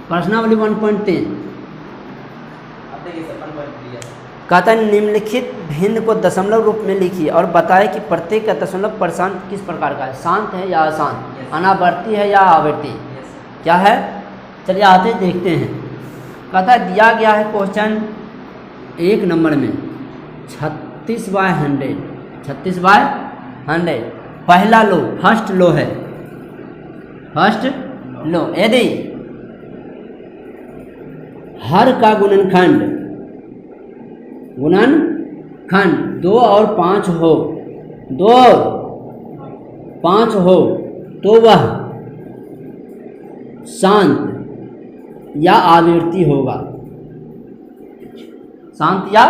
प्रश्नावली 1.3 कहता है निम्नलिखित भिन्न को दशमलव रूप में लिखिए और बताएं कि प्रत्येक का दशमलव प्रशांत किस प्रकार का है, शांत है या अशांत, अनावर्ती है या आवर्ती, क्या है। चलिए आते देखते हैं। कहता है दिया गया है क्वेश्चन 1 नंबर में 36/100, 36/100 पहला लो, फर्स्ट लो है, फर्स्ट लो। यदि हर का गुणनखंड 2 और 5 हो, 2 और 5 हो तो वह शांत या आवर्ती होगा, शांत या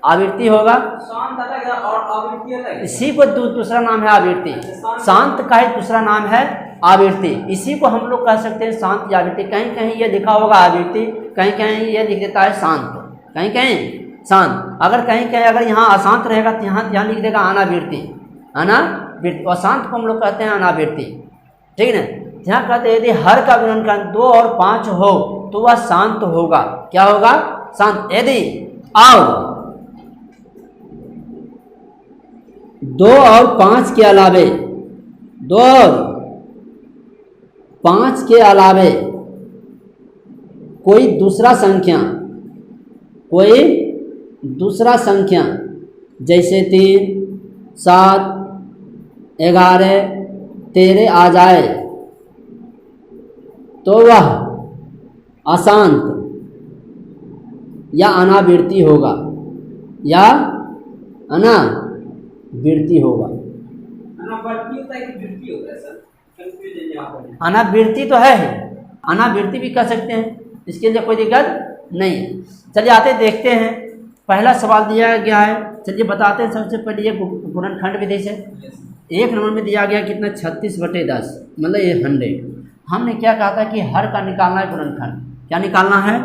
आवर्ती होगा। शांत अलग है और आवर्ती अलग है। इसी को दूसरा नाम है आवर्ती। शांत का ही दूसरा नाम है आवर्ती। इसी को हम लोग कह सकते हैं शांत या आवर्ती। कहीं कहीं ये लिखा होगा आवर्ती, कहीं कहीं ये लिख देता है शांत, कहीं कहीं शांत। अगर कहीं कहीं अगर यहाँ अशांत रहेगा तो यहाँ लिख देगा अनावर्ती, अनावर्ती। और शांत को हम लोग कहते हैं अनावर्ती, ठीक है। यहाँ कहते हैं यदि हर का गुणनखंड 2 और 5 हो तो वह शांत होगा, क्या होगा, शांत। यदि और 2 और 5 के अलावे 2 और 5 के अलावे कोई दूसरा संख्या जैसे 3, 7, 11, 13 आ जाए तो वह अशांत या अनावर्ती होगा, या अनावर्ती होगा। अनावर्ती होता है कि वृत्ति होता है सर? कंफ्यूजन यहाँ पर। अनावर्ती तो है, अनावर्ती भी कह सकते हैं, इसके लिए कोई दिक्कत नहीं है। चलिए आते देखते हैं। पहला सवाल दिया गया है, चलिए बताते हैं। सबसे पहले ये गुणनखंड विधि से 1 नंबर में दिया गया कितना, 36/10 मतलब ये 100। हमने क्या कहा था कि हर का निकालना है गुणनखंड, क्या निकालना है।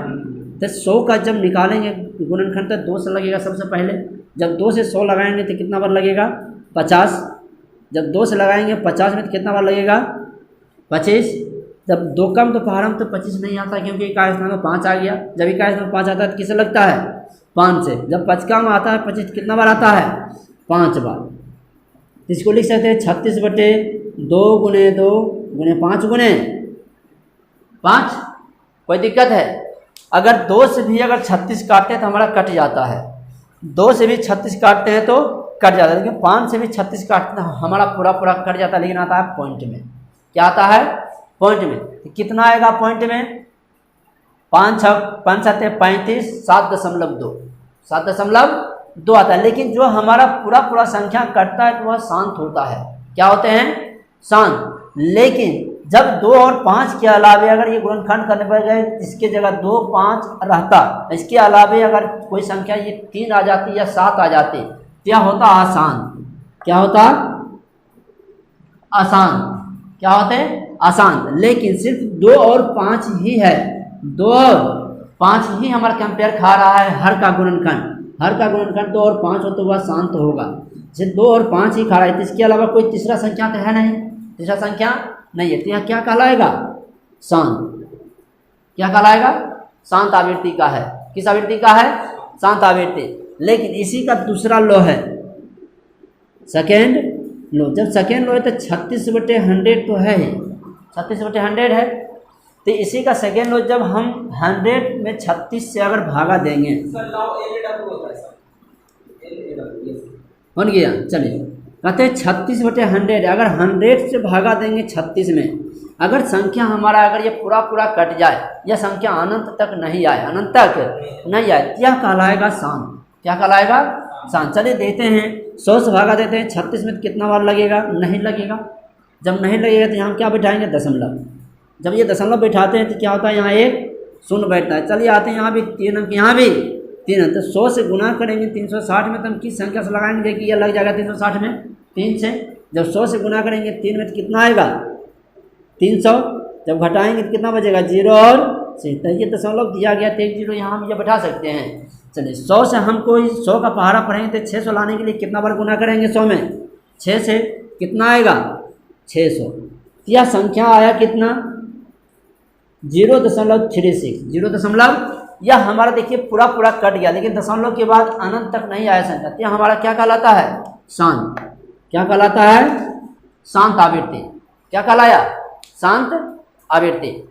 तो 100 का जब निकालेंगे गुणनखंड तो 2 से लगेगा सबसे पहले। जब 2 से 100 लगाएंगे तो कितना बार लगेगा, 50। जब 2 से लगाएंगे 50 में तो कितना बार लगेगा, 25। जब 2 कम तो पहाड़म तो 25 नहीं आता, क्योंकि इकाई स्थान में 5 आ गया। जब इकाई स्थान में 5 आता है तो किससे लगता है, 5 से। जब 5 कम आता है 25 कितना बार आता है, 5 बार। इसको लिख सकते हैं 36/2 × 2 × 5 × 5। कोई दिक्कत है। अगर 2 से भी अगर 36 काटते हैं तो हमारा कट जाता है, 2 से भी 36 काटते हैं तो कट जाता है, लेकिन 5 से भी 36 काटते हैं हमारा पूरा कट जाता है, लेकिन आता है पॉइंट में। क्या आता है, पॉइंट में। तो कितना आएगा पॉइंट में, 5 7 35, 7.2, 7.2 आता है। लेकिन जो हमारा पूरा संख्या कटता है तो वह शांत होता है, क्या होते हैं, शांत। लेकिन जब 2 और 5 के अलावे अगर ये गुणनखंड करने पर गए, इसके जगह 2 5 रहता, इसके अलावे अगर कोई संख्या ये 3 आ जाती या 7 आ जाती, क्या होता, अशांत। क्या होता, अशांत। क्या होते, अशांत। लेकिन सिर्फ 2 और 5 ही है, 2 और 5 ही हमारा कंपेयर खा रहा है हर का गुणनखंड। हर का गुणनखंड 2 और 5 हो तो वह शांत होगा। सिर्फ 2 और 5 ही खा रहा है, तो इसके अलावा कोई तीसरा संख्या तो है नहीं, तीसरा संख्या नहीं है, तो यह क्या कहलाएगा, शांत। क्या कहलाएगा, शांत आवर्ती का है। किस आवर्ती का है, शांत आवर्ती। लेकिन इसी का दूसरा लो है सेकेंड लो। जब सेकेंड लो है तो 36/100 तो है ही, 36/100 है। तो इसी का सेकेंड लो जब हम 100 में 36 से अगर भागा देंगे, बन गया। चलिए कहते हैं 36/100 अगर 100 से भागा देंगे 36 में, अगर संख्या हमारा अगर ये पूरा कट जाए, यह संख्या अनंत तक नहीं आए, अनंत तक नहीं आए, क्या कहलाएगा, शांत। क्या कहलाएगा, शांत। चलिए देखते हैं, 100 से भागा देते हैं 36 में, तो कितना बार लगेगा, नहीं लगेगा। जब नहीं लगेगा तो यहाँ क्या बैठाएंगे, दशमलव। जब ये दशमलव बैठाते हैं तो क्या होता है, यहाँ एक शून्य बैठता है। चलिए आते हैं यहाँ भी 3 अंक, यहाँ भी 3 अंक। तो 100 से गुना करेंगे 360 में, तो हम किस संख्या से लगाएंगे कि यह लग जाएगा 360 में, 3 से। जब 100 से गुना करेंगे 3 में तो कितना आएगा, 300। जब घटाएंगे तो कितना बचेगा, 0 और 6। तो ये दशमलव दिया गया तो 1 0 यहाँ हम ये बैठा सकते हैं। चलिए 100 से हम कोई 100 का पहाड़ा पढ़ेंगे तो 600 लाने के लिए कितना बार गुना करेंगे 100 में, 6 से। कितना आएगा, 600। यह संख्या आया कितना, 0.36 0 यह हमारा देखिए पूरा पूरा कट गया, लेकिन दशमलव के बाद अनंत तक नहीं आया संख्या, तो हमारा क्या कहलाता है? शांत। क्या कहलाता है? शांत आवृत्ति। क्या कहलाया? शांत आवृत्ति।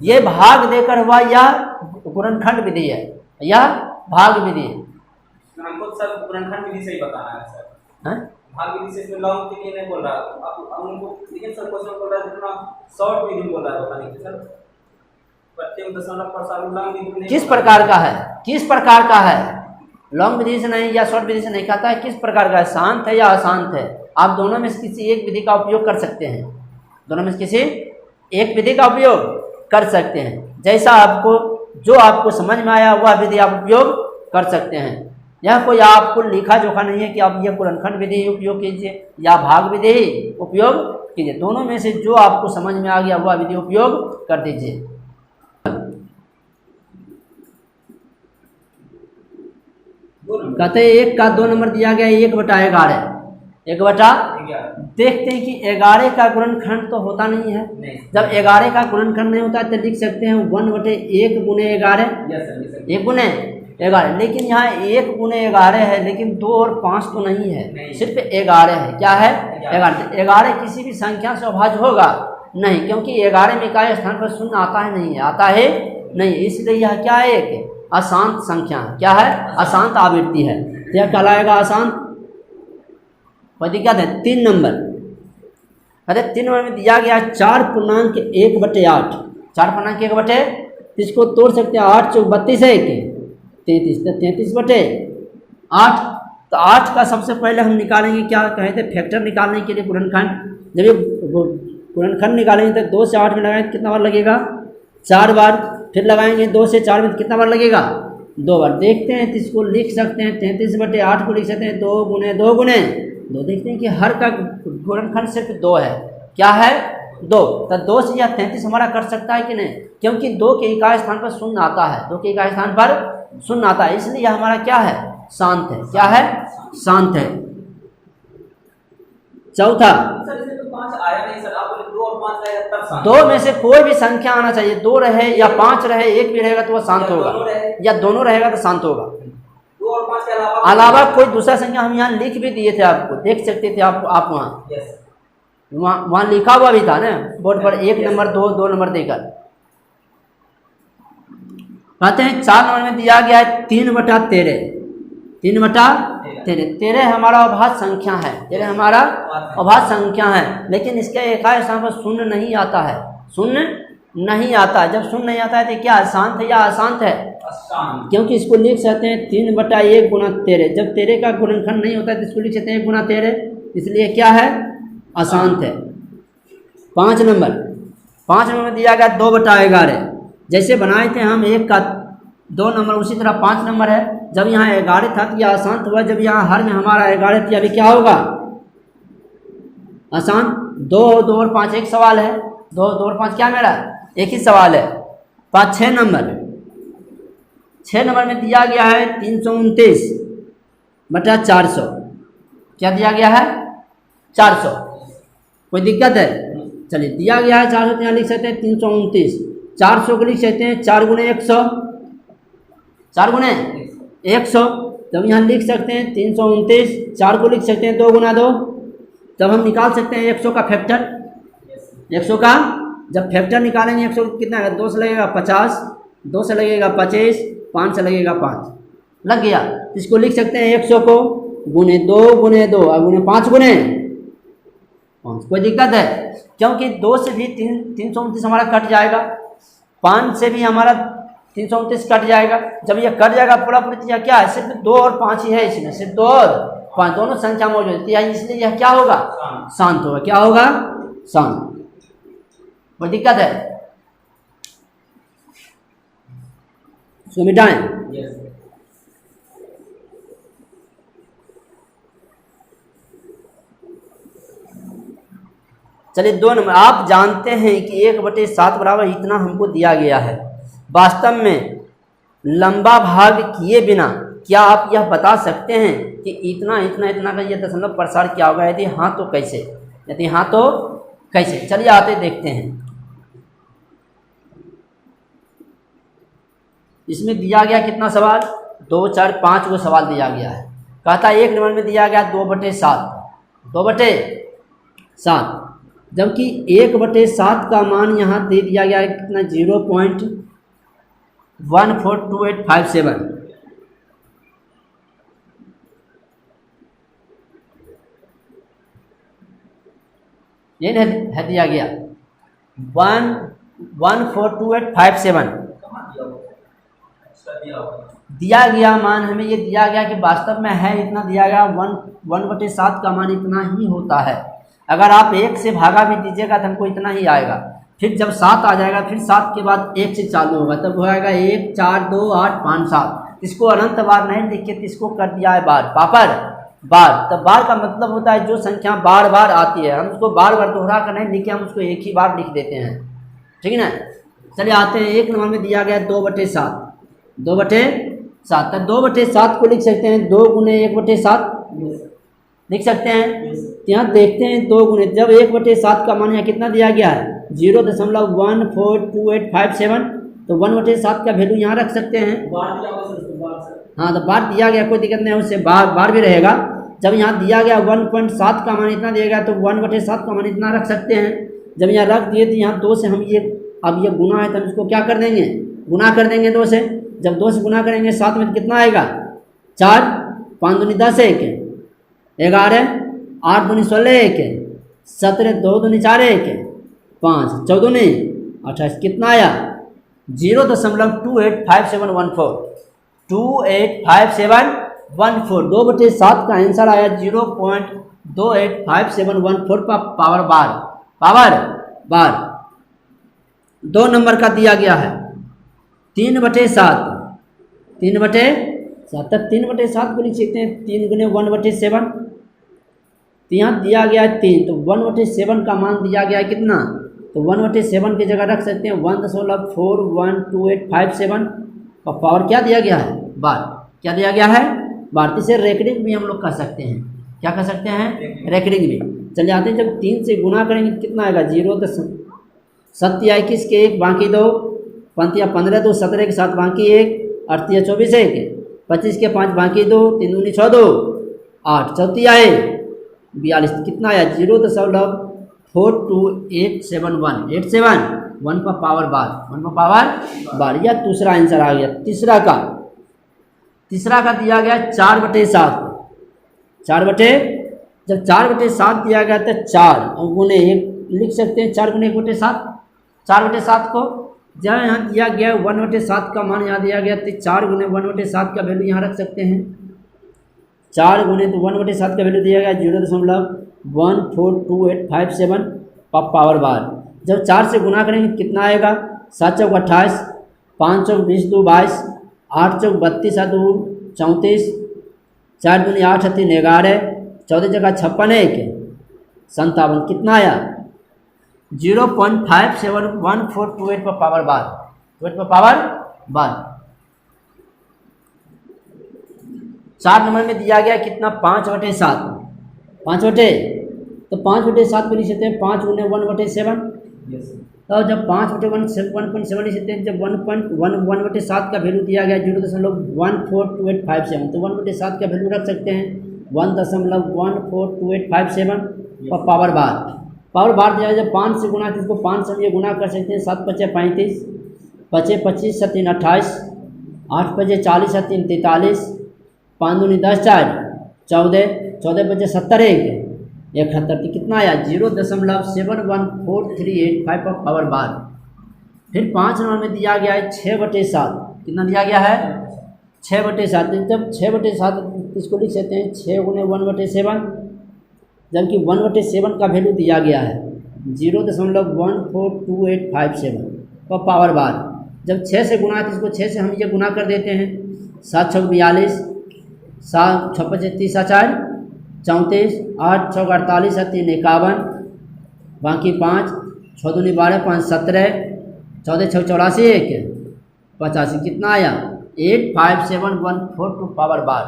ये भाग देकर हुआ या गुणनखंड विधि है, या भाग विधि है। हमको सर गुणनखंड विधि से ही बताना है सर। भाग विधि से इसमें लॉन्ग के लिए नहीं बोल रहा आप उनको, लेकिन सर क्वेश्चन बोल रहा है जितना शॉर्ट विधि बोल रहा है, पता नहीं सर प्रत्येक दशमलव पर साल लॉन्ग विधि किस प्रकार का है? किस प्रकार का है? लॉन्ग विधि से नहीं या शॉर्ट विधि से नहीं कहता है, किस प्रकार का है? शांत है या अशांत है? आप दोनों में से किसी एक विधि का उपयोग कर सकते हैं, दोनों में से किसी एक विधि का उपयोग कर सकते हैं। जैसा आपको जो आपको समझ में आया वह विधि आप उपयोग कर सकते हैं। यह कोई आपको लिखा जोखा नहीं है कि आप यह गुणनखंड विधि उपयोग कीजिए या भाग विधि उपयोग कीजिए, दोनों में से जो आपको समझ में आ गया वह विधि उपयोग कर दीजिए। कहते हैं 1 का 2 नंबर दिया गया 1/11 देखते हैं कि 11 का गुणनखंड तो होता नहीं है। जब 11 का गुणनखंड नहीं होता है तो लिख सकते हैं 1/1 गुने 11, 1 गुने 11। लेकिन यहाँ 1 गुने 11 है, लेकिन 2 और 5 तो नहीं है, सिर्फ 11 है। क्या है? 11 किसी भी संख्या से अभाज्य होगा नहीं, क्योंकि 11 में इकाई स्थान पर शून्य आता है नहीं है, आता है नहीं, इसलिए यह क्या है? एक अशांत संख्या है। क्या है? अशांत आवृत्ति है। यह कहलाएगा अशांत। क्या है? 3 नंबर। अरे 3 नंबर में दिया गया 4.1/8। 4.1/8 इसको तोड़ सकते हैं। 8 चौक 32 है कि 33, तो 33/8। तो 8 का सबसे पहले हम निकालेंगे, क्या कहे थे? फैक्टर निकालने के लिए गुणनखंड। जब ये गुणनखंड निकालेंगे तो 2 से 8 में लगाएंगे, कितना बार लगेगा? 4 बार। फिर लगाएंगे 2 से 4 में, कितना बार लगेगा? 2 बार। देखते हैं तो इसको लिख सकते हैं 33/8 को लिख सकते हैं 2 गुने 2 गुने 2। देखते हैं कि हर का गुणनखंड सिर्फ 2 है। क्या है? 2। तो 2 से यह 33 हमारा कर सकता है कि नहीं? क्योंकि 2 के इकाई स्थान पर शून्य आता है, 2 के इकाई स्थान पर शून्य आता है, इसलिए यह हमारा क्या है? शांत है। क्या है? शांत है। चौथा, 2 में से कोई भी संख्या आना चाहिए, 2 रहे या 5 रहे, 1 भी रहेगा तो वह शांत होगा, या दोनों रहेगा तो शांत होगा। 2 और 5 के अलावा कोई दूसरा संख्या हम यहाँ लिख भी दिए थे, आपको देख सकते थे आप वहाँ लिखा हुआ भी था ना बोर्ड पर, 1 नंबर 2 नंबर देकर। कहते हैं 4 नंबर में दिया गया है 3/13। 3/13 13 हमारा अभाज्य संख्या है, 13 हमारा अभाज्य संख्या है, लेकिन इसके इकाई स्थान पर शून्य नहीं आता है, शून्य नहीं आता है। जब शून्य नहीं आता है तो क्या शांत है या अशांत है? क्योंकि इसको लिख सकते हैं 3/1 गुना 13। जब 13 का गुणनखंड नहीं होता है तो इसको लिख सकते हैं 1 गुना 13, इसलिए क्या है? अशांत है। 5 नंबर में दिया गया 2/11। जैसे बनाए थे हम 1 का 2 नंबर, उसी तरह 5 नंबर है। जब यहाँ 11 था तो यह अशांत हुआ, जब यहाँ हर में हमारा 11 थी, अभी क्या होगा? अशांत। 2 और 5 एक सवाल है, 2 और 5 क्या मेरा? एक ही सवाल है। 6 नंबर में दिया गया है 329/400। क्या दिया गया है? 400। कोई दिक्कत है? चलिए, दिया गया है 400 तो यहाँ लिख सकते हैं 329। 400 को लिख सकते हैं 4 गुने 100, 4 गुने 100। तब यहाँ लिख सकते हैं 329। 4 को लिख सकते हैं 2 गुना 2। तब हम निकाल सकते हैं 100 का फैक्टर। 100 का जब फैक्टर निकालेंगे 100 कितना है? 2 से लगेगा 50, 2 से लगेगा 25, 5 से लगेगा 5, लग गया। इसको लिख सकते हैं 100 को गुने 2 गुने 2 और गुने 5 गुने 5। कोई दिक्कत है? क्योंकि 2 से भी 329 हमारा कट जाएगा, 5 से भी हमारा 329 कट जाएगा। जब यह कट जाएगा पूरा पूरी क्या है? सिर्फ 2 और 5 ही है इसमें, सिर्फ 2 और 5 दोनों संख्या मौजूद है, इसलिए यह क्या होगा? शांत होगा। क्या होगा? शांत। कोई दिक्कत है? इसको मिटाएं। चलिए 2 नंबर। आप जानते हैं कि 1/7 बराबर इतना हमको दिया गया है। वास्तव में लंबा भाग किए बिना क्या आप यह बता सकते हैं कि इतना इतना इतना का यह दशमलव प्रसार क्या होगा? यदि हाँ तो कैसे? यदि हाँ तो कैसे? चलिए आते देखते हैं। इसमें दिया गया कितना सवाल, 2, 4, 5 को सवाल दिया गया है। कहता है 1 नंबर में दिया गया 2/7, 2/7, जबकि 1/7 का मान यहाँ दे दिया गया है कितना, 0.142857। ये है दिया गया 1142857 दिया गया मान हमें ये दिया गया कि वास्तव में है इतना दिया गया, 1/7 का मान इतना ही होता है। अगर आप 1 से भागा भी दीजिएगा तो हमको इतना ही आएगा। फिर जब 7 आ जाएगा, फिर 7 के बाद 1 से चालू होगा, तब हो जाएगा 1, 4, 2, 8, 5, 7। इसको अनंत बार नहीं लिखे, इसको कर दिया है बार, पापर बार। तब बार का मतलब होता है जो संख्या बार बार आती है, हम उसको बार बार दोहरा कर नहीं लिखे, हम उसको एक ही बार लिख देते हैं, ठीक है ना। चलिए आते हैं 1 नंबर में दिया गया 2/7, 2/7। तब 2/7 को लिख सकते हैं 2 गुने 1/7 लिख सकते हैं। यहाँ देखते हैं 2 गुने, जब 1/7 का मान यहाँ कितना दिया गया है 0.142857, तो 1/7 का वैल्यू यहाँ रख सकते हैं। हाँ, तो बार दिया गया, कोई दिक्कत नहीं है, उससे बार भी रहेगा। जब यहाँ दिया गया 1.7 का मान इतना दिया गया, तो 1/7 का मान इतना रख सकते हैं। जब यहाँ रख दिए तो यहाँ 2 से हम अब ये गुना है तो हम इसको क्या कर देंगे, गुना कर देंगे 2 से। जब 2 से गुना करेंगे 7 में कितना आएगा, 4, 5 दूनी 10, 1, 11, 8 दूनी 16, 1, 17, 2 दूनी 4, 1, 5, 14 दूनी 28, कितना आया 0.285714, 28571 2/7 का आंसर आया 0.28571 का पावर बार। 2 नंबर का दिया गया है 3/7, 3/7, तब 3/7 को लिख सकते हैं 3 गुने 1/7। तो यहाँ दिया गया है 3, तो 1/7 का मान दिया गया है कितना, तो 1/7 की जगह रख सकते हैं 1.41287 का पावर क्या दिया गया है, बार। क्या दिया गया है, बार। इसे रेकरिंग भी हम लोग कर सकते हैं, क्या कर सकते हैं, रेकरिंग भी। चले आते हैं, जब 3 से गुना करेंगे कितना आएगा, 0.7 के 1 बाकी 2, 15 2 17 के 7 बाकी 1, 8 24 1, 25 के 5 बाकी 2, 3 दूनी 6 2, 8 चौथी आए 42, कितना आया 0.42871 का पावर बार। यह दूसरा आंसर आ गया। तीसरा का दिया गया 4/7, जब 4/7 दिया गया तो 4 गुने 1 लिख सकते हैं, 4 गुने 1/7, 4/7 को जब यहाँ दिया गया 1/7 का मान यहाँ दिया गया, तो 4 गुने 1/7 का वैल्यू यहाँ रख सकते हैं। 4 गुने तो 1/7 का वैल्यू दिया गया 0.14287 का पावर बार। जब 4 से गुना करेंगे कितना आएगा, 7 चौक 28, 5 चौक 20 2 22, 8 चौक 32 7 2 34, 4 दूनी 8 3 11, 14 जगह 56 1 57, कितना आया 0.571428 पर पावर बार, 4 नंबर में दिया गया कितना 5/7, 5/7 को लिख सकते हैं 5 गुने 1/7। तो जब 5/1.7 लिख सकते हैं, जब 1.7 का वैल्यू दिया गया 0.14287, तो 1/7 का वैल्यू रख सकते हैं 1.14287 पर पावर बार दिया। जब 5 से गुना तो इसको 5 से ये गुना कर सकते हैं, 7 5 35, 5 25 7 3 28, 8 5 40 7 3 43, 5 दूनी 10 4 14, 14 5 70 1 71, कितना आया 0.71485 पर पावर बार। फिर 5 नंबर में दिया गया है 6/7, कितना दिया गया है 6/7। जब 6/7 इसको लिख सकते हैं 6 गुने 1/7, जबकि 1/7 का वैल्यू दिया गया है 0.14287 पर पावर बार। जब 6 से गुना है तो इसको 6 से हम ये गुना कर देते हैं, 7 6 42, 7 6 5 30 4 34, 8 6 48 3 51, बाकी 5 6 दूनी 12 5 17, 14 6 84 1 85, कितना आया 85714 टू पावर बार,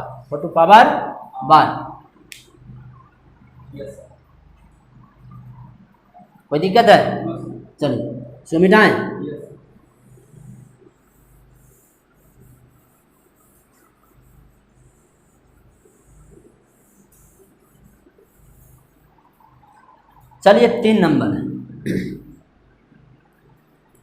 कोई दिक्कत है, चलिए इसको मिटाएं। चलिए 3 नंबर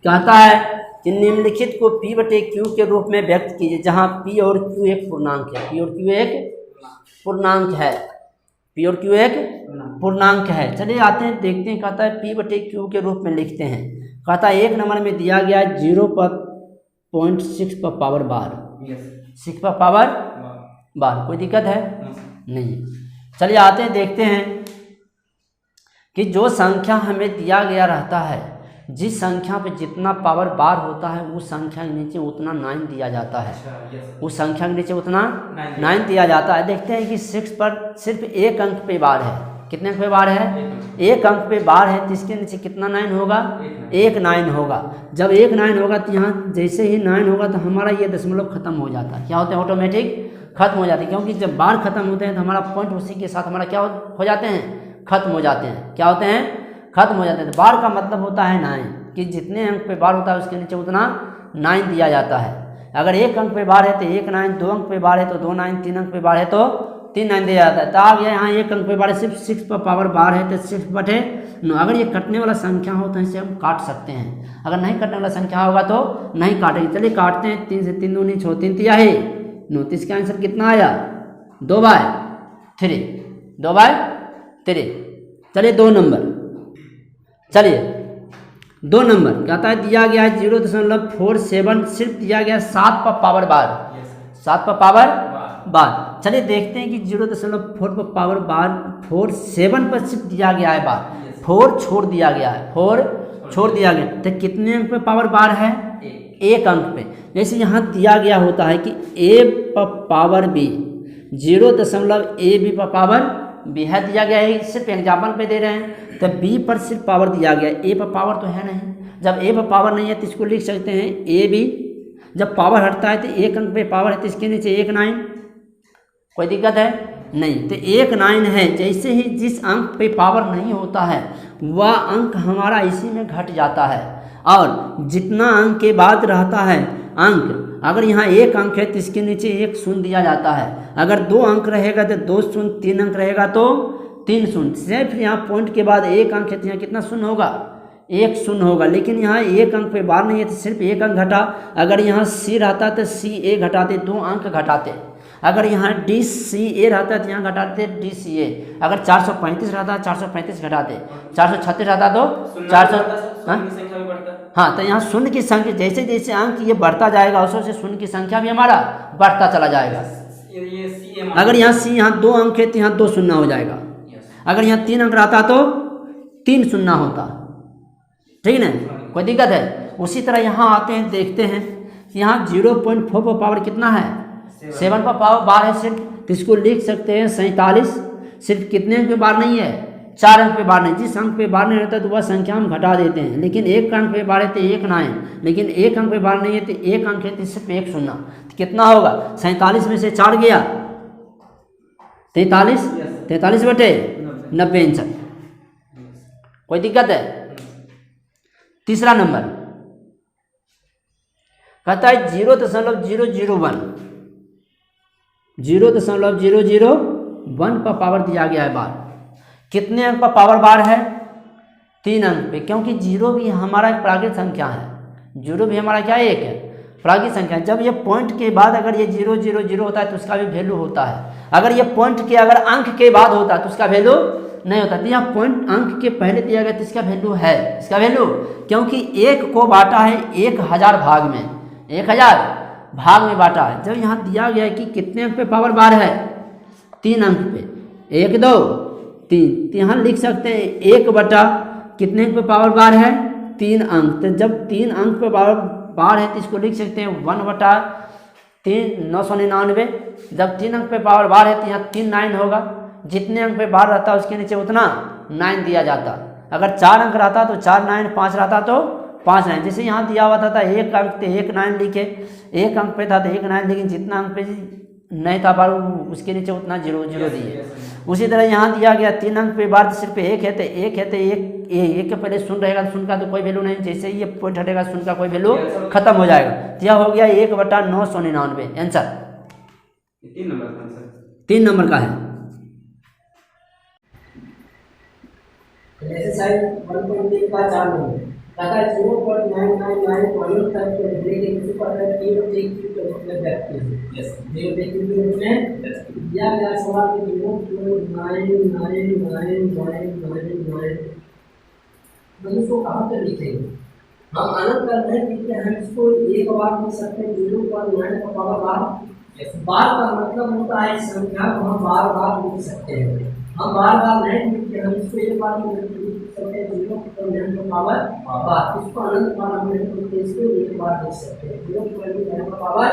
कहता है कि निम्नलिखित को P बटे Q के रूप में व्यक्त कीजिए, जहाँ P और Q एक पूर्णांक है। P और Q एक पूर्णांक है। P और Q एक पूर्णांक है। चलिए आते हैं देखते हैं। कहता है P बटे Q के रूप में लिखते हैं। कहता है 1 नंबर में दिया गया 0.6 पर पावर बार, 6 पर पावर बार। कोई दिक्कत है? नहीं। चलिए आते हैं देखते हैं कि जो संख्या हमें दिया गया रहता है, जिस संख्या पे जितना पावर बार होता है उस संख्या के नीचे उतना 9 दिया जाता है। उस संख्या के नीचे उतना 9 दिया जाता है। देखते हैं कि 6 पर सिर्फ 1 अंक पे बार है। कितने अंक पे बार है? 1 अंक पे बार है, तो इसके नीचे कितना 9 होगा? 1 9 होगा। जब 1 9 होगा तो यहाँ जैसे ही 9 होगा तो हमारा ये दशमलव खत्म हो जाता है। क्या होता है? ऑटोमेटिक खत्म हो जाते हैं, क्योंकि जब बार खत्म होते हैं तो हमारा पॉइंट उसी के साथ हमारा क्या हो जाते हैं? खत्म हो जाते हैं। क्या होते हैं? खत्म हो जाते हैं। तो बार का मतलब होता है 9, कि जितने अंक पे बार होता है उसके नीचे उतना 9 दिया जाता है। अगर 1 अंक पे बार है तो 1 9, 2 अंक पे बार है तो 2 9, 3 अंक पे बार है तो 3 9 दिया जाता है। तो आ गया यहाँ 1 अंक पे बार है, सिर्फ 6 पर पावर बार है तो 6 बटे 9। अगर ये कटने वाला संख्या हो तो इसे हम काट सकते हैं। अगर नहीं कटने वाला संख्या होगा तो नहीं काटेंगे। चलिए काटते हैं। 3 से 3 दूनी 6, 3 तिया है 9। तो इसका आंसर कितना आया? 2/3, 2/3। चलिए 2 नंबर। चलिए 2 नंबर कहता है दिया गया है 0.47, सिर्फ दिया गया 7 पर पावर बार, 7 पर पावर बार। चलिए देखते हैं कि 0.4 पर पावर बार 47 पर सिर्फ दिया गया है बार, 4 छोड़ दिया गया है, 4 छोड़ दिया गया। तो कितने अंक पे पावर बार है? 1 अंक पे। जैसे यहाँ दिया गया होता है कि a पर पावर b, 0.ab पर पावर b है दिया गया है। सिर्फ एग्जाम्पल पे दे रहे हैं। तो b पर सिर्फ पावर दिया गया है, a पर पावर तो है नहीं। जब a पर पावर नहीं है तो इसको लिख सकते हैं ab। जब पावर हटता है तो 1 अंक पे पावर है तो इसके नीचे 1 9। कोई दिक्कत है? नहीं। तो 1 9 है। जैसे ही जिस अंक पे पावर नहीं होता है वह अंक हमारा इसी में घट जाता है, और जितना अंक के बाद रहता है अंक, अगर यहाँ 1 अंक है तो इसके नीचे 1 शून्य दिया जाता है। अगर 2 अंक रहेगा तो 2 शून्य, 3 अंक रहेगा तो 3 शून्य। सिर्फ यहाँ पॉइंट के बाद 1 अंक है तो यहाँ कितना शून्य होगा? 1 शून्य होगा। लेकिन यहाँ 1 अंक पे बार नहीं है तो सिर्फ 1 अंक घटा। अगर यहाँ सी रहता तो सी ए घटाते, 2 अंक घटाते। अगर यहाँ डी सी ए रहता है तो यहाँ घटाते डी सी ए। अगर 435 रहता है 435 घटाते, 436 रहता तो 400। हाँ, तो यहाँ शून्य की संख्या जैसे जैसे अंक ये बढ़ता जाएगा उस से शून्य की संख्या भी हमारा बढ़ता चला जाएगा। अगर यहाँ सी, यहाँ 2 अंक है तो यहाँ 2 शून्य हो जाएगा। अगर यहाँ 3 अंक रहता तो 3 शून्य होता। ठीक है, कोई दिक्कत है? उसी तरह यहाँ आते हैं देखते हैं कि यहाँ 0.4 पर पावर कितना है? 7 पर पावर बार है सिर्फ, तो इसको लिख सकते हैं 47। सिर्फ कितने अंक पे बार नहीं है? 4 अंक पे बार नहीं। जिस अंक पे बार नहीं रहता तो वह संख्या हम घटा देते हैं। लेकिन 1 अंक पे बार है तो 1 9, लेकिन 1 अंक पे बार नहीं है तो 1 अंक है तो सिर्फ 1 शून्य। तो कितना होगा? 47 में से 4 गया 43, 43 बटे 90 आंसर। कोई दिक्कत है? तीसरा नंबर कहता है 0.001, 0.001 पर पावर दिया गया है बार। कितने अंक पर पावर बार है? 3 अंक पे, क्योंकि 0 भी हमारा एक प्राकृत संख्या है। 0 भी हमारा क्या है? एक है प्राकृत संख्या। जब ये पॉइंट के बाद अगर ये 0 0 0 होता है तो उसका भी वैल्यू होता है। अगर ये पॉइंट के अगर अंक के बाद होता है तो उसका वैल्यू नहीं होता। तो यहाँ पॉइंट अंक के पहले दिया गया तो इसका वैल्यू है। इसका वैल्यू, क्योंकि 1 को बांटा है 1000 भाग में, 1000 भाग में बांटा है। जब यहाँ दिया गया है कि कितने अंक पे पावर बार है? 3 अंक पे, 1 2 3, तो यहाँ लिख सकते हैं 1 बटा कितने अंक पे पावर बार है? 3 अंक। तो जब 3 अंक पे पावर बार है तो इसको लिख सकते हैं 1 बटा 3 999। जब 3 अंक पे पावर बार है तो यहाँ 3 9 होगा। जितने अंक पे बार रहता है उसके नीचे उतना 9 दिया जाता। अगर 4 अंक रहता तो 4 9, 5 रहता तो 5 9। जैसे यहाँ दिया हुआ था 1 अंक पे 1 9 लिखे, 1 अंक पे था तो 1 9, लेकिन जितना अंक पे नहीं था बार उसके नीचे उतना 0 0 दिए। उसी तरह यहाँ दिया गया 3 अंक पे बार सिर्फ 1 है तो 1 है तो 1 के पहले शून्य रहेगा तो शून्य का तो कोई वैल्यू नहीं। जैसे ही ये पॉइंट हटेगा शून्य का कोई वैल्यू खत्म हो जाएगा। तो यह हो गया 1 बटा 999 आंसर। 3 नंबर का है। जैसे साइड 1.3 का 4 नंबर अगर 0.999 तक के डिग्री के किसी पर की व्यक्ति यस 0 के रूप में दिया गया सवाल के 0.99999 हम इसको कहाँ पर लिखेंगे? हम अनंत कर रहे हैं क्योंकि हम इसको एक बार लिख सकते हैं 0.9 का पावर बार। बार का मतलब होता है संख्या को हम बार बार लिख सकते हैं। हम बार बार नहीं लिखते, हम इसको एक बार लिख सकते हैं 0.9 का पावर बार। इसको अनंत बार हम नहीं लिखते, इसको एक बार लिख सकते हैं 0.9 का पावर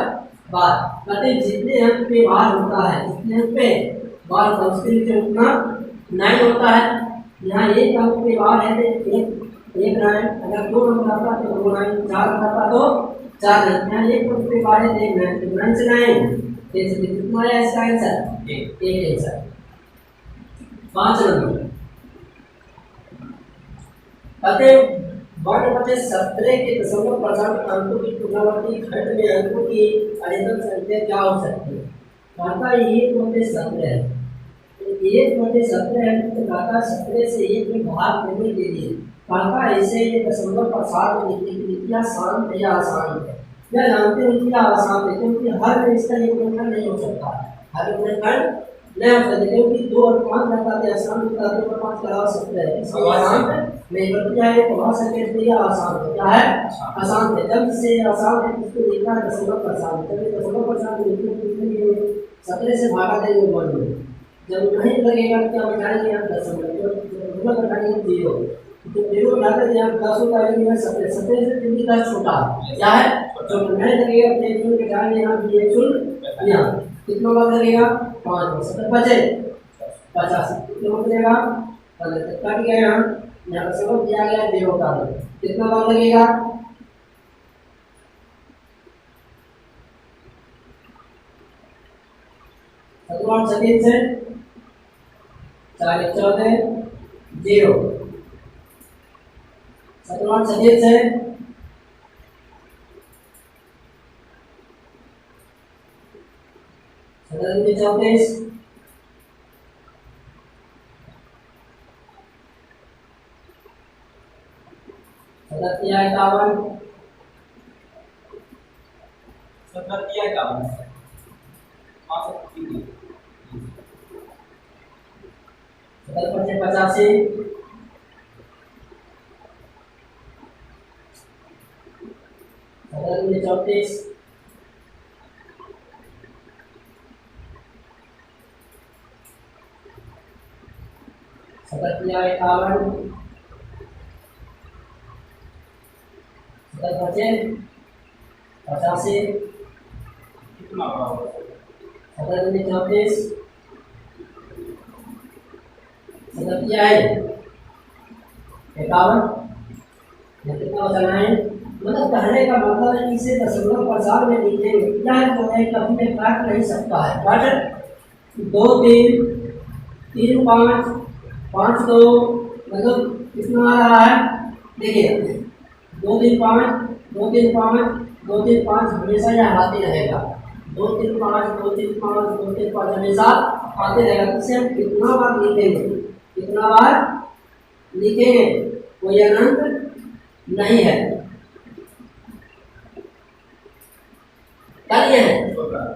बार। कहते हैं जितने अंक पे बार होता है, जितने अंक पे बार होता है उसके नीचे उतना 9 होता है। यहाँ एक अंक पे बार है तो एक 9, अगर 2 नंबर आता तो 2 9, 4 आता तो 4 9। यहाँ एक अंक पे बार है तो 1 9, तो 9 से 9 कितना है इसका आंसर? 1 आंसर। 5 नंबर कहते वर्ण बटे 17 के दशमलव % अंकों की पुनरावृत्ति खंड में अंकों की अधिकतम संख्या क्या हो सकती है? कहता 1/17 है, 1/17 है तो कहता 17 से 1 में भाग करने के लिए कहता ऐसे ये दशमलव प्रसाद में लिखने के लिए क्या आसान है या आसान है? क्या जानते हैं कि आसान है क्योंकि हर में इसका एक गुणनखंड नहीं हो सकता, हर गुणनखंड नहीं हो सकता क्योंकि 2 और 5 लगाते आसान होता है, 2 और 5 लगा सकते हैं इसलिए आसान नहीं बल्कि है तो वहाँ से कहते हैं आसान है। क्या है? आसान है। जब से आसान है इसको लिखना दशमलव प्रसाद, जब ये दशमलव प्रसाद लिखने के लिए 17 से भागा देंगे वन में, जब नहीं लगेगा क्या बचाएंगे हम दशमलव, जब घटाएंगे 0 तो 0 घटाते हैं हम 10 उतारेंगे 17 से क्योंकि 10 छोटा क्या है तो नहीं लगेगा तो 1 शून्य घटाएंगे हम 1 शून्य यहाँ कितना बार लगेगा 5 बचे 50 कितना लगेगा कट गया यहाँ यहाँ दशमलव दिया गया 0 का कितना बार लगेगा शतवान सदिश से 4 14 0 शतवान सदिश से 34 सततिया 51 सततिया 51 85 34 सततिया 51 85 कितना बड़ा होगा 34 सततिया 51 कितना बचना है मतलब कहने का मतलब है इसे दशमलव प्रसाद में लिखेंगे क्या है तो है कभी में काट नहीं सकता है काट 2 3 3 5 5 2 मतलब कितना आ रहा है देखिए 2 3 5 2 3 5 2 3 5 हमेशा यह आते रहेगा 2 3 5 2 3 5 2 3 5 हमेशा आते रहेगा तो इसे हम कितना बार लिखेंगे कितना बार लिखेंगे कोई अनंत नहीं है क्या लिए है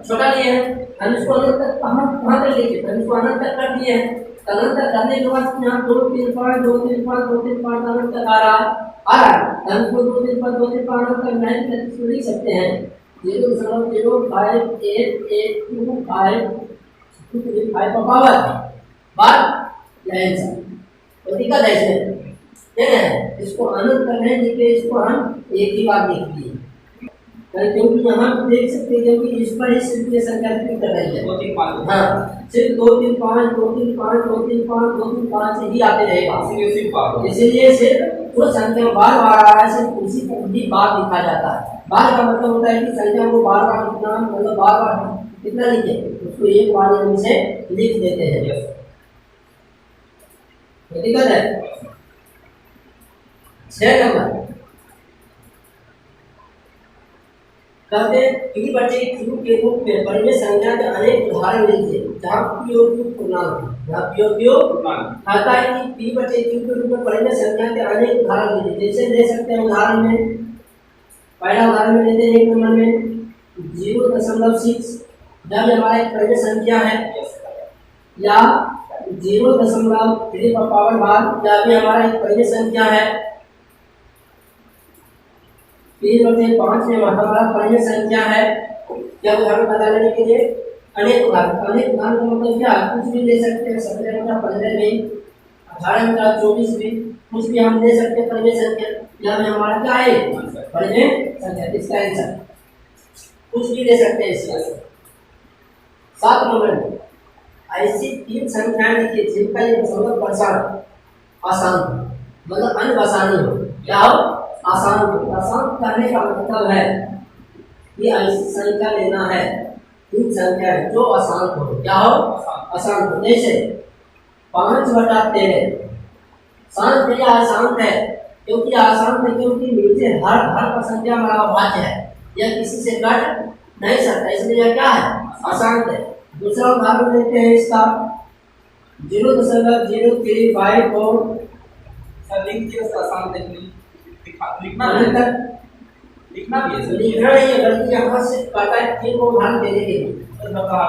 छोटा लिए है हम इसको अनंत तक कहाँ तक लिखे हम इसको अनंत तक कर दिए हैं अनंत तक करने के बाद यहाँ 2 3 5 2 3 5 2 3 5 अनंत तक आ रहा है हम इसको 2 3 5 2 3 5 अनंत तक नहीं इसको लिख सकते हैं 0.05825 का पावर बार यह आंसर तो दिक्कत है इसमें इसको अनंत करने के लिए इसको हम एक ही बार लिख दिए क्योंकि यहाँ देख सकते हैं क्योंकि इस पर ही सिर्फ ये संख्या कर रही है 2 3 5 हाँ सिर्फ 2 3 5 2 3 5 2 3 5 2 3 5 से ही आते रहेगा इसीलिए सिर्फ जो संख्या बार बार आ रहा है सिर्फ उसी को ही बार लिखा जाता है बार का मतलब होता है कि संख्या को बार बार लिखना मतलब बार बार कितना लिखे उसको एक बार हम इसे लिख देते हैं दिक्कत है 6 नंबर कहते हैं P बटे Q के रूप में परिमेय संख्या के अनेक उदाहरण लीजिए जहाँ P और Q पूर्णांक है, जहाँ P और Q कहता है कि P बटे Q के रूप में परिमेय संख्या के अनेक उदाहरण लीजिए। जैसे ले सकते हैं उदाहरण में, पहला उदाहरण में लेते हैं 1 नंबर में 0.6 जब हमारा एक परिमेय संख्या है, या 0.3 का पावर भाग या भी हमारा एक परिमेय संख्या है। 3/5 में हमारा परिमेय संख्या है। क्या उदाहरण बताने के लिए अनेक उदाहरण का मतलब क्या है? कुछ भी ले सकते हैं, 17/15 भी, 18/24 भी, कुछ भी हम ले सकते हैं परिमेय संख्या, या भी हमारा क्या है परिमेय संख्या। इसका आंसर कुछ भी ले सकते हैं इसका। 7 नंबर में ऐसी 3 संख्याएं लिखिए जिनका ये दशमलव प्रसार आसान हो, मतलब अनआसानी हो। क्या हो? आसान हो। आसान करने का मतलब है कि ऐसी संख्या लेना है, 3 संख्या है जो आसान हो। क्या हो? आसान हो। जैसे 5/13 शांत है या अशांत है? क्योंकि आसान है, क्योंकि नीचे हर का संख्या हमारा भाज्य है, यह किसी से कट नहीं सकता, इसलिए यह क्या है? आसान है। दूसरा उदाहरण लेते हैं इसका 0.035 सर लिख के उसका आसान लिखना भी है सर। लिखना नहीं है बल्कि यहाँ से पता है 3 को उदाहरण देने के लिए। सर बता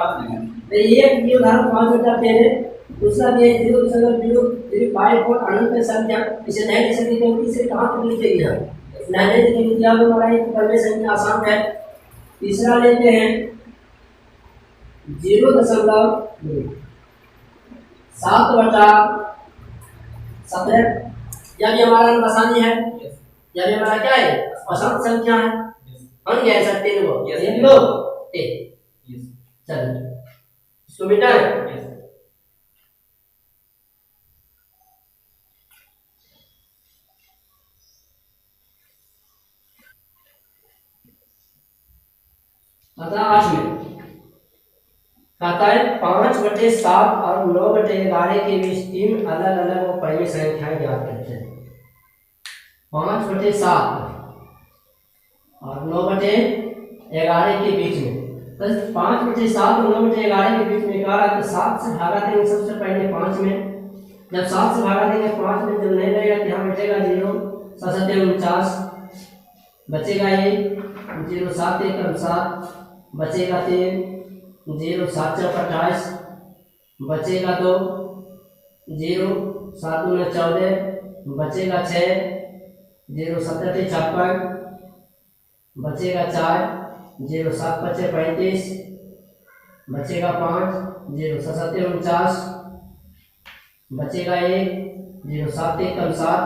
ये उदाहरण 5/13, दूसरा ये 0.035 और अनंत संख्या। इसे नहीं लिख सकते क्योंकि इसे कहाँ तक लिखेंगे हम? नहीं लिखेंगे क्या हमारा एक परिमेय संख्या आसान है। तीसरा लेते हैं 0.7/17, यह भी हमारा आसानी है, यह भी हमारा क्या है? आसान संख्या है। हम कह सकते हैं वो चलिए इसको बेटा आठ में कहता है 5/7 और 9/11 के बीच 3 अलग अलग वो परिमेय संख्याएं ज्ञात करते हैं। 5/7 और 9/11 के बीच में, तो 5/7 और 9/11 के बीच में क्या है? 7 से भागा देंगे सबसे पहले 5 में। जब 7 से भागा देंगे 5 में, जब नहीं रहेगा तो यहाँ बचेगा 0.749, बचेगा ये 0.7 बचेगा 3, 0.7 बचेगा 2, 0.7 14 बचेगा 6, 0.7 बचेगा 4, 0.7 35 बचेगा 5, 0.7 बचेगा 1, 0.7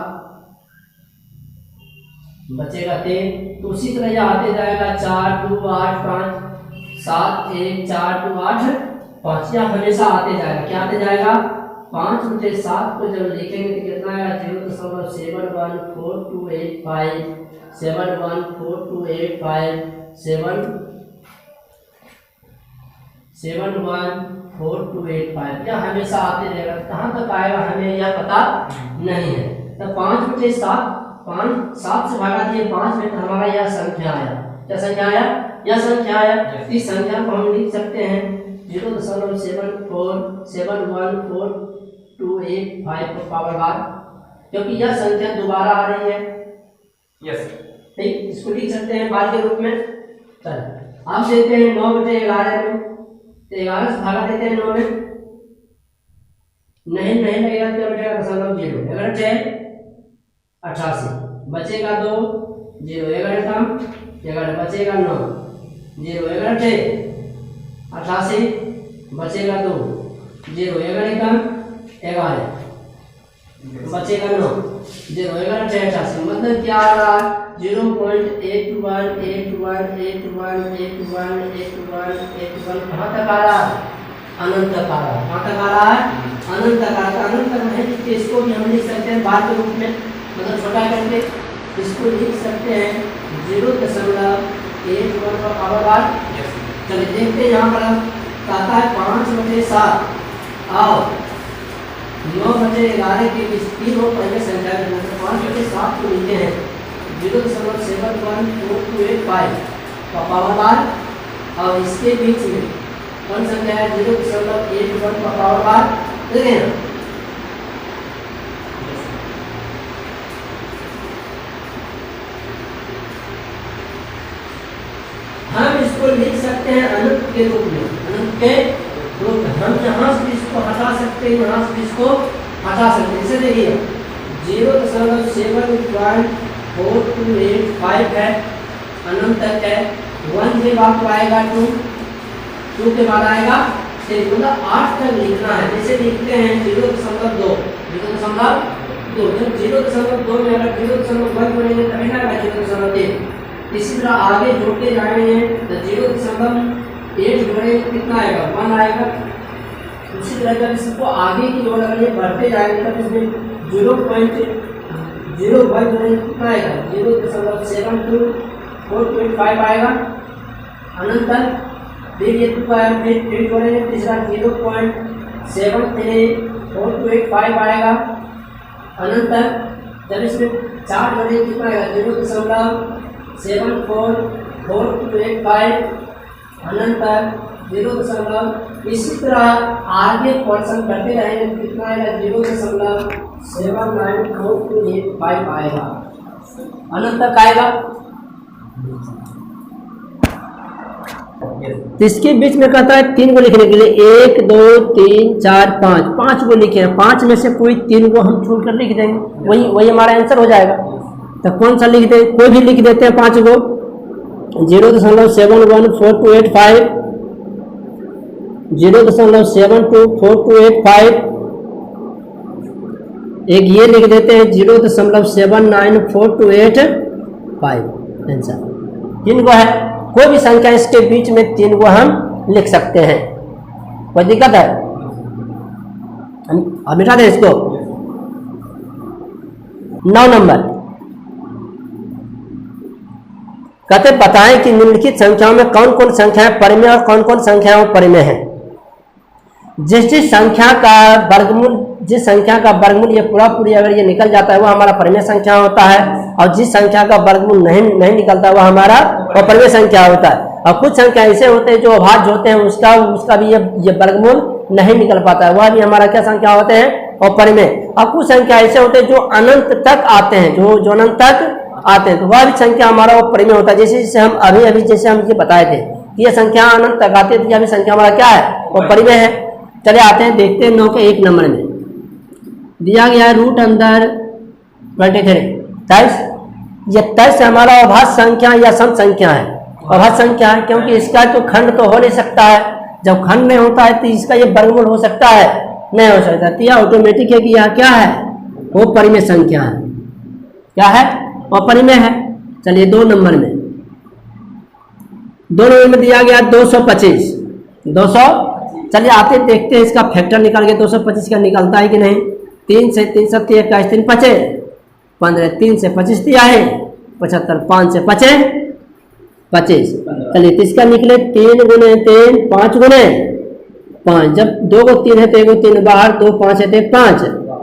बचेगा 3। तो उसी तरह यह आते जाएगा 4 2 8 5 7 1 4 2 8 5, यह हमेशा आते जाएगा। क्या आते जाएगा? 5/7 को जब लिखेंगे तो कितना आएगा? 0.71428 71428 71428 यह हमेशा आते रहेगा। कहाँ तक आएगा हमें यह पता नहीं है। तो 5/7 7 से भागा दिए 5 में, तो हमारा यह संख्या आया। क्या संख्या आया? यह संख्या आया। इस संख्या को हम लिख सकते हैं 0.71428 को पावर भाग, क्योंकि यह संख्या दोबारा आ रही है। यस ठीक, इसको लिख सकते हैं भाग के रूप में। चल आप देते हैं 9/11 में, तो 11 से भागा देते हैं 9 में, नहीं लगेगा तो बचेगा 0.0 88 बचेगा 2, 0 11 कम 11 बचेगा 9, 0 11 88 बचेगा 2, 0 11 कम 11 बचेगा 9, 0 11 88। मतलब क्या आ रहा है? 0.8181818181 कहाँ तक आ रहा है? अनंत तक आ रहा है। कहाँ तक आ रहा है? अनंत तक आ रहा है। अनंत तक नहीं लिखते, इसको भी हम लिख सकते हैं भाग के रूप में, मतलब छोटा करके इसको लिख सकते हैं 0.81 का पावर भाग। चलिए देखते हैं यहाँ पर कहता है 5/7 और 9/11 के बीच 3 और परिमेय संख्या के मतलब 5/7 को लिखे हैं 0.71428 का पावर बार और इसके बीच में कौन संख्या है 0.81 का पावर बार, ठीक है ना। हम इसको लिख सकते हैं अनंत के रूप में, अनंत के रूप में। हम यहाँ से इसको हटा सकते हैं, यहाँ से इसको हटा सकते हैं। इसे देखिए 0.74285 है, अनंत तक है। 1 के बाद आएगा 2 के बाद आएगा 3, मतलब 8 तक लिखना है। जैसे लिखते हैं 0.2, 0.2, जब 0.2 में अगर 0.1 जोड़ेंगे तभी ना 0.3। इसी तरह आगे जोड़ते जाएंगे तो 0.8 जोड़ेंगे कितना आएगा, 1 आएगा। उसी तरह जब इसको आगे की ओर अगर ये बढ़ते जाएंगे तब इसमें 0.01 जोड़ेंगे कितना आएगा, 0.72425 आएगा अनंत तक। फिर ये फिर जोड़ेंगे तीसरा 0.73425 आएगा अनंत तक। जब इसमें 4 जोड़ेंगे कितना आएगा, 0.74425 अनंत तक 0. इसी तरह आगे पर्सन करते रहेंगे कितना आएगा, 0.79425 आएगा अनंत तक आएगा। इसके बीच में कहता है 3 को लिखने के लिए 1 2 3 4 5 को लिखे हैं। 5 में से कोई 3 को हम छोड़ कर लिख देंगे, वही हमारा आंसर हो जाएगा। तो कौन सा लिख दे, कोई भी लिख देते हैं 5 को। 0.71425, 0.72425, एक ये लिख देते हैं 0.79425 आंसर। 3 को है, कोई भी संख्या इसके बीच में 3 को हम लिख सकते हैं, कोई दिक्कत है? हम मिटा दें इसको। 9 नंबर कहते बताएं कि निम्नलिखित संख्याओं में कौन कौन संख्याएं परिमेय और कौन कौन संख्याएं परिमेय हैं। जिस संख्या का वर्गमूल ये पूरी अगर ये निकल जाता है वो हमारा परिमेय संख्या होता है, और जिस संख्या का वर्गमूल नहीं निकलता वो हमारा अपरिमेय संख्या होता है। और कुछ संख्या ऐसे होते हैं जो अभाज्य होते हैं, उसका भी ये वर्गमूल नहीं निकल पाता है, वह भी हमारा क्या संख्या होते हैं, अपरिमेय। और कुछ संख्या ऐसे होते हैं जो अनंत तक आते हैं, जो अनंत तक आते हैं, तो वह भी संख्या हमारा अपरिमेय होता है। जैसे हम अभी जैसे हम ये बताए थे कि ये संख्या अनंत तक आती है, तो यह भी संख्या हमारा क्या है, अपरिमेय है। चले आते हैं, देखते हैं 9 के 1 नंबर में दिया गया रूट अंदर 23 23। ये 23 हमारा अभाज्य संख्या या सम संख्या है, अभाज्य संख्या है क्योंकि इसका तो खंड तो हो नहीं सकता है। जब खंड नहीं होता है तो इसका ये वर्गमूल हो सकता है, नहीं हो सकता। तो यह ऑटोमेटिक है कि यह क्या है, वो परिमेय संख्या है। क्या है, अपरिमेय है। चलिए 2 नंबर में दिया गया 225। 200 चलिए आते देखते हैं इसका फैक्टर निकाल के 225 का निकलता है कि नहीं। 3 से 3 7 21 3 5 15, 3 से 25 दिया है 75, 5 से 5 25। चलिए इसका निकले 3 गुने 3 5 गुने 5। जब 2 को 3 है तो 1 को 3 बाहर, 2 5 है तो 5,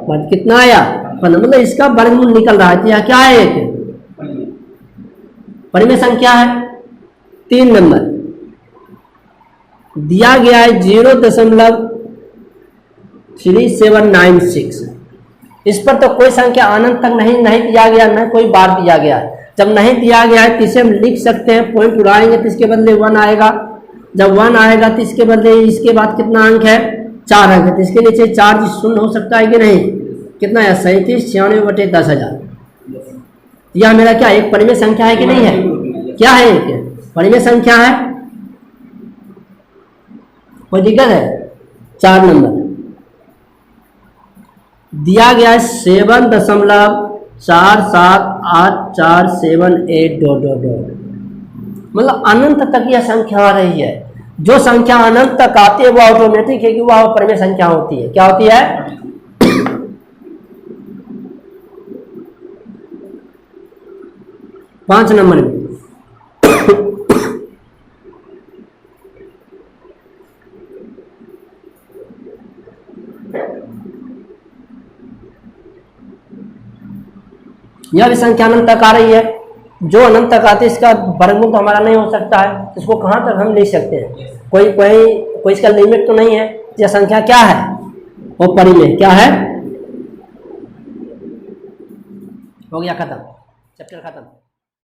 बट कितना आया 15। मतलब इसका वर्गमूल निकल रहा है। यह क्या है, एक परिमेय संख्या है। 3 नंबर दिया गया है 0.3796। इस पर तो कोई संख्या अनंत तक नहीं दिया गया, न कोई बार दिया गया। जब नहीं दिया गया है तो इसे हम लिख सकते हैं, पॉइंट उड़ाएंगे तो इसके बदले 1 आएगा। जब 1 आएगा तो इसके बदले इसके बाद कितना अंक है, 4 अंक है। तो इसके नीचे 4 शून्य हो सकता है कि नहीं, कितना है 3796/10,000। यह मेरा क्या एक परिमेय संख्या है कि नहीं है, क्या है, एक परिमेय संख्या है। कोई दिक्कत है? 4 नंबर दिया गया है 7.478478 मतलब अनंत तक यह संख्या आ रही है। जो संख्या अनंत तक आती है वो ऑटोमेटिक है कि वह परिमेय संख्या होती है। क्या होती है? 5 नंबर में यह भी संख्या अनंत तक आ रही है। जो अनंत तक आते इसका वर्गमूल तो हमारा नहीं हो सकता है, इसको कहाँ तक हम ले सकते हैं? कोई इसका लिमिट तो नहीं है। यह संख्या क्या है वो परिमेय क्या है? हो गया खत्म, चैप्टर खत्म।